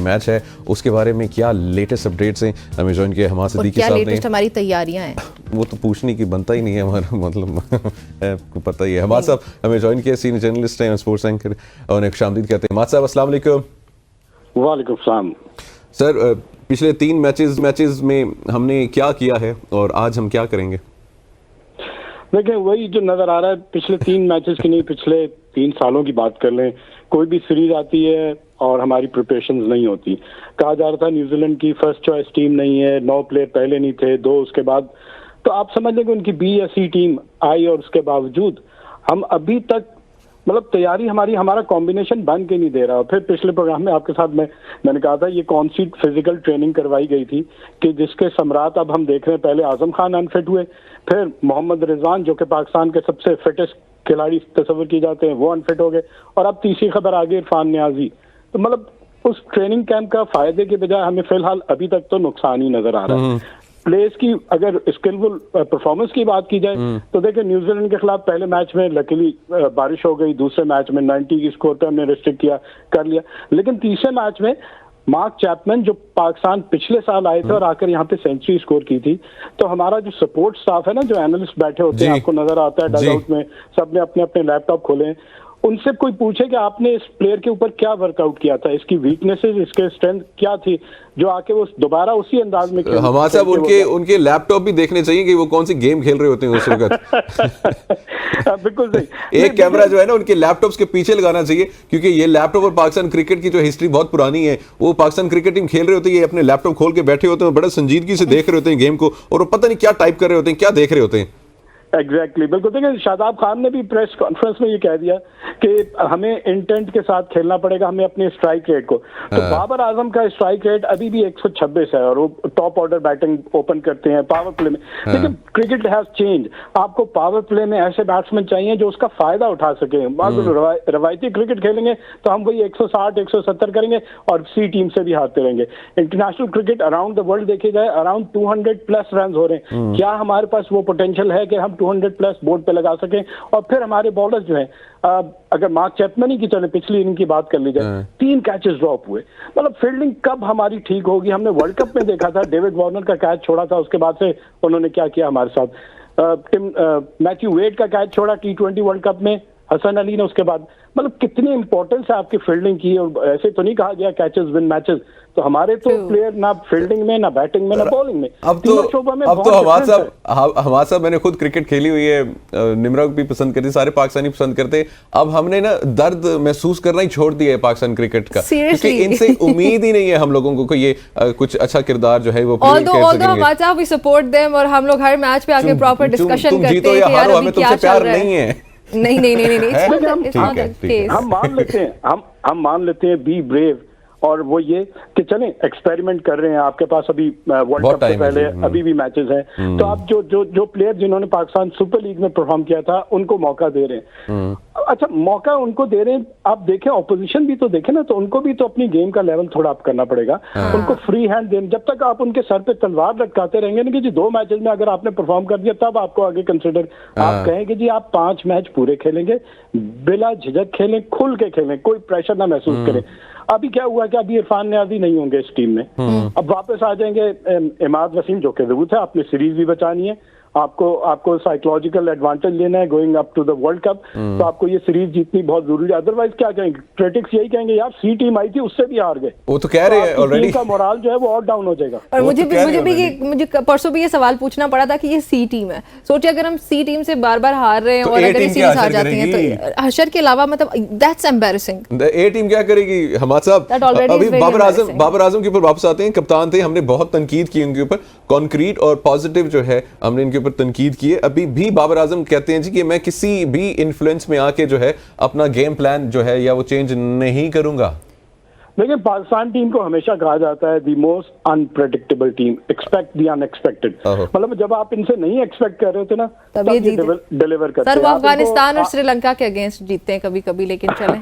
Match है उसके बारे में क्या लेटेस्ट अपडेट्स हैं, हमें ज्वाइन किया हमाद सिद्दीकी साहब ने। लेटेस्ट हमारी तैयारियां हैं वो तो पूछने की बनता ही नहीं है हमारा, मतलब आपको पता ही है। हमाद साहब हमें ज्वाइन किया, सीनियर जर्नलिस्ट हैं, स्पोर्ट्स एंकर और एक खुशामदीद कहते हैं। हमाद साहब अस्सलाम वालेकुम। वालेकुम सलाम। सर पिछले 3 मैचेस में हमने क्या किया है और आज हम क्या करेंगे? देखिए वही जो नजर आ रहा है, पिछले 3 मैचेस की नहीं, पिछले 3 सालों की बात कर लें, कोई भी सीरीज आती है और हमारी प्रिपरेशंस नहीं होती। कहा जा रहा था न्यूजीलैंड की फर्स्ट चॉइस टीम नहीं है, 9 प्लेयर पहले नहीं थे, 2 उसके बाद, तो आप समझ लें कि उनकी बी या सी टीम आई और उसके बावजूद हम अभी तक मतलब तैयारी हमारा कॉम्बिनेशन बन के नहीं दे रहा। फिर पिछले प्रोग्राम में आपके साथ मैंने कहा था ये कौन सी फिजिकल ट्रेनिंग करवाई गई थी कि जिसके सम्राट अब हम देख रहे हैं। पहले आजम खान अनफिट हुए, फिर मोहम्मद रिजवान जो कि पाकिस्तान के सबसे फिटेस्ट खिलाड़ी तस्वर किए जाते हैं वो अनफिट हो गए, और अब तीसरी खबर आ गई इरफान नियाजी। तो मतलब उस ट्रेनिंग कैंप का फायदे के बजाय हमें फिलहाल अभी तक तो नुकसान ही नजर आ रहा है। प्लेयर्स की अगर स्किलफुल परफॉर्मेंस की बात की जाए तो देखिए न्यूजीलैंड के खिलाफ पहले मैच में लकीली बारिश हो गई, दूसरे मैच में 90 की स्कोर पे हमने रिस्ट्रिक्ट किया कर लिया, लेकिन तीसरे मैच में मार्क चैपमैन जो पाकिस्तान पिछले साल आए थे और आकर यहाँ पे सेंचुरी स्कोर की थी, तो हमारा जो सपोर्ट स्टाफ है ना, जो एनालिस्ट बैठे होते हैं, आपको नजर आता है डग आउट में, सबने अपने अपने लैपटॉप खोले हैं, उनसे कोई पूछे कि आपने इस प्लेयर के ऊपर क्या वर्कआउट किया था, इसकी वीकनेसेस, इसके स्ट्रेंथ क्या थी, जो आके वो दोबारा उसी अंदाज में हमारे साहब उनके लैपटॉप भी देखने चाहिए कि वो कौन सी गेम खेल रहे होते हैं उस वक्त। बिल्कुल सही। एक कैमरा जो है ना उनके लैपटॉप्स के पीछे लगाना चाहिए, क्योंकि ये लैपटॉप और पाकिस्तान क्रिकेट की जो हिस्ट्री बहुत पुरानी है, वो पाकिस्तान क्रिकेट टीम खेल रहे होते हैं, ये अपने लैपटॉप खोल के बैठे होते हैं, बड़ा संजीदगी से देख रहे होते हैं गेम को, और वो पता नहीं क्या टाइप कर रहे होते हैं, क्या देख रहे होते हैं। एग्जैक्टली बिल्कुल। देखिए शादाब खान ने भी प्रेस कॉन्फ्रेंस में ये कह दिया कि हमें इंटेंट के साथ खेलना पड़ेगा, हमें अपने स्ट्राइक रेट को, तो बाबर आजम का स्ट्राइक रेट अभी भी 126 है और वो टॉप ऑर्डर बैटिंग ओपन करते हैं पावर प्ले में। लेकिन क्रिकेट हैज चेंज, आपको पावर प्ले में ऐसे बैट्समैन चाहिए जो उसका फायदा उठा सके। रवायती क्रिकेट खेलेंगे तो हम वही 160 170 करेंगे और सी टीम से भी हारते रहेंगे। International cricket around the world देखे जाए अराउंड 200 प्लस रन हो रहे हैं। क्या हमारे पास वो पोटेंशियल है कि हम 200 प्लस बोर्ड पे लगा सकें? और फिर हमारे बॉलर्स जो हैं, अगर मार्क चैपमैन ही की चले पिछली इनिंग की बात कर ली जाए, 3 कैचेस ड्रॉप हुए। मतलब फील्डिंग कब हमारी ठीक होगी? हमने वर्ल्ड कप में देखा था, डेविड वार्नर का कैच छोड़ा था, उसके बाद से उन्होंने क्या किया हमारे साथ। मैथ्यू वेड का कैच छोड़ा T20 वर्ल्ड कप में, हसन अली ने उसके बाद, मतलब कितनी इंपॉर्टेंस है आपकी फील्डिंग की। और ऐसे तो नहीं कहा गया कैचेस विन मैचेस, तो हमारे तो प्लेयर ना फील्डिंग में, ना बैटिंग में, ना बॉलिंग में, अब तो हमारे साहब मैंने खुद क्रिकेट खेली हुई है, निमरा भी पसंद करती, सारे पाकिस्तानी पसंद करते। अब हमने ना दर्द महसूस करना ही छोड़ दिया है पाकिस्तान क्रिकेट का, क्योंकि इनसे उम्मीद ही नहीं है हम लोगों को ये कुछ अच्छा किरदार जो है वो प्ले कर सकेंगे। वी सपोर्ट देम और हम लोग हर मैच पे आके प्रॉपर डिस्कशन करते हैं कि यार अभी क्या चल रहा है। नहीं, हम मान लेते हैं बी ब्रेव, और वो ये कि चलें एक्सपेरिमेंट कर रहे हैं, आपके पास अभी वर्ल्ड कप से पहले अभी भी मैचेस हैं, तो आप जो प्लेयर जिन्होंने पाकिस्तान सुपर लीग में परफॉर्म किया था उनको मौका दे रहे हैं। अच्छा, मौका उनको दे रहे हैं, आप देखें ऑपोजिशन भी तो देखें ना, तो उनको भी तो अपनी गेम का लेवल थोड़ा अप करना पड़ेगा। उनको फ्री हैंड दें, जब तक आप उनके सर पे तलवार लटकाते रहेंगे ना कि जी 2 मैचेस में अगर आपने परफॉर्म कर दिया तब आपको आगे कंसिडर, आप कहेंगे जी आप 5 मैच पूरे खेलेंगे, बिला झिझक खेलें, खुल के खेलें, कोई प्रेशर ना महसूस करें। अभी क्या हुआ कि अभी इरफान नियाजी नहीं होंगे इस टीम में, अब वापस आ जाएंगे इमाद वसीम, जो कि जरूरत है, आपने सीरीज भी बचानी है, आपको साइकोलॉजिकल एडवांटेज लेना है going up to the world cup, तो आपको ये सीरीज जीतनी बहुत जरूरी है। अदरवाइज क्या कहेंगे क्रिटिक्स, यही कहेंगे यार सी टीम आई थी उससे भी हार गए, वो तो कह रहे हैं ऑलरेडी, का मोराल जो है वो और डाउन हो जाएगा। और मुझे परसों भी ये सवाल पूछना पड़ा था कि ये सी टीम है, सोचिए अगर हम सी टीम से बार बार हार रहे हैं और अगर ये सीरीज हार जाती है तो हशर के अलावा मतलब दैट्स एम्बैरेसिंग। ए टीम क्या करेगी? हमाद साहब अभी बाबर आजम के ऊपर वापस आते हैं, कप्तान थे, हमने बहुत तनकीद की उनके ऊपर, कॉन्क्रीट और पॉजिटिव जो है हमने इनके ऊपर तनकीद की है। अभी भी बाबर आजम कहते हैं जी कि मैं किसी भी इन्फ्लुएंस में आके जो है अपना गेम प्लान जो है या वो चेंज नहीं करूंगा। देखिए पाकिस्तान टीम को हमेशा कहा जाता है the most unpredictable team, expect the unexpected. मतलब जब आप इनसे नहीं एक्सपेक्ट कर रहे होते ना तब ये डिलीवर करते हैं। सर वो अफगानिस्तान और श्रीलंका के अगेंस्ट जीतते हैं कभी कभी, लेकिन चलें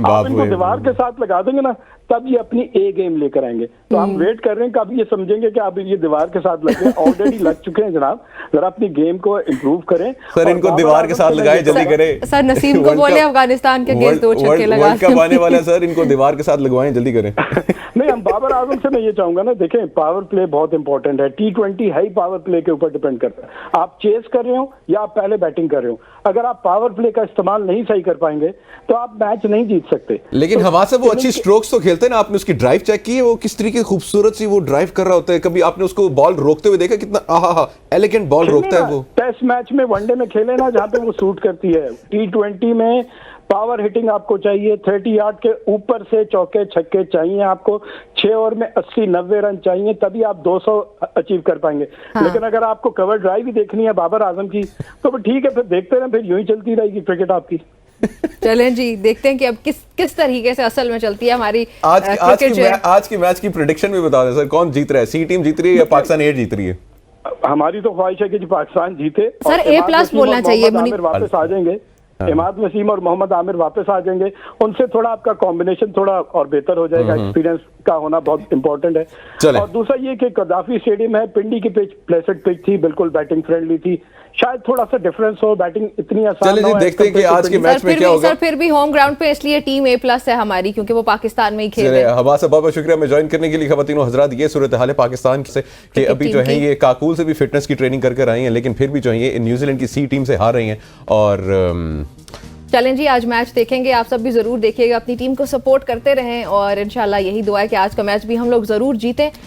आप इनको दीवार के साथ लगा देंगे ना तब ये अपनी ए गेम लेकर आएंगे। तो हम वेट कर रहे हैं, कब ये समझेंगे कि अब ये दीवार के साथ लगे, ऑलरेडी लग चुके हैं जनाब। जरा अपनी गेम को इम्प्रूव करें सर, इनको दीवार के साथ लगाए, जल्दी करें सर। नसीम को बोले अफगानिस्तान के अगेंस्ट 2 छक्के लगा, वर्ल्ड कप आने वाला है सर, इनको दीवार के साथ लगवाएं, जल्दी करें। नहीं, हम बाबर आजम से मैं ये चाहूंगा ना, देखें पावर प्ले बहुत इंपॉर्टेंट है। T20 है ही पावर प्ले के ऊपर डिपेंड करता है। आप चेस कर रहे हो या आप पहले बैटिंग कर रहे हो, अगर आप पावर प्ले का इस्तेमाल नहीं सही कर पाएंगे तो आप मैच नहीं जीत सकते। लेकिन हवा से वो अच्छी स्ट्रोक्स तो खेलते हैं ना, आपने उसकी ड्राइव चेक की है, वो किस तरीके खूबसूरत सी वो ड्राइव कर रहा होता है। कभी आपने उसको बॉल रोकते हुए देखा, कितना आहा एलिगेंट बॉल रोकता है वो। टेस्ट मैच में, वनडे में खेले ना, जहां पे वो सूट करती है। T20 में पावर हिटिंग आपको चाहिए, 30 यार्ड के ऊपर से चौके छक्के चाहिए आपको, 6 ओवर में 80-90 रन चाहिए, तभी आप 200 अचीव कर पाएंगे। हाँ। लेकिन अगर आपको कवर ड्राइव ही देखनी है बाबर आजम की, तो ठीक है, फिर देखते रहें, फिर यूं ही चलती रहेगी क्रिकेट आपकी। चलें जी, देखते हैं कि अब किस तरीके से असल में चलती है हमारी आज की मैच की प्रेडिक्शन भी बता दें सर, कौन जीत रहा है? सी टीम जीत रही है या पाकिस्तान 8 जीत रही है? हमारी तो ख्वाहिश है कि पाकिस्तान जीते सर। A+ बोलना चाहिए, वापस आ जाएंगे। इमाद वसीम और मोहम्मद आमिर वापस आ जाएंगे, उनसे थोड़ा आपका कॉम्बिनेशन थोड़ा और बेहतर हो जाएगा। एक्सपीरियंस का होना बहुत इंपॉर्टेंट है। और दूसरा ये कि कदाफी स्टेडियम है, पिंडी की पिच प्लेसेड पिच थी, बिल्कुल बैटिंग फ्रेंडली थी, शायद थोड़ा सा डिफरेंस हो, बैटिंग इतनी आसान चलिए देखते हैं कि आज के मैच में क्या होगा। सर फिर भी होम ग्राउंड पे, इसलिए टीम A+ है हमारी, क्योंकि वो पाकिस्तान में ही खेल रहे हैं। हवा से बहुत शुक्रिया में ज्वाइन करने के लिए। ख़वातीनो हज़रात, ये सूरत हाल है पाकिस्तान से कि अभी जो है ये काकूल से भी फिटनेस की ट्रेनिंग करके आई हैं, लेकिन फिर भी जो है ये न्यूजीलैंड की सी टीम से हार रही हैं। और चलें जी, आज मैच देखेंगे, आप सब भी जरूर देखिएगा, अपनी टीम को सपोर्ट करते रहें और इंशाल्लाह यही दुआ है कि आज का मैच भी हम लोग जरूर जीतें।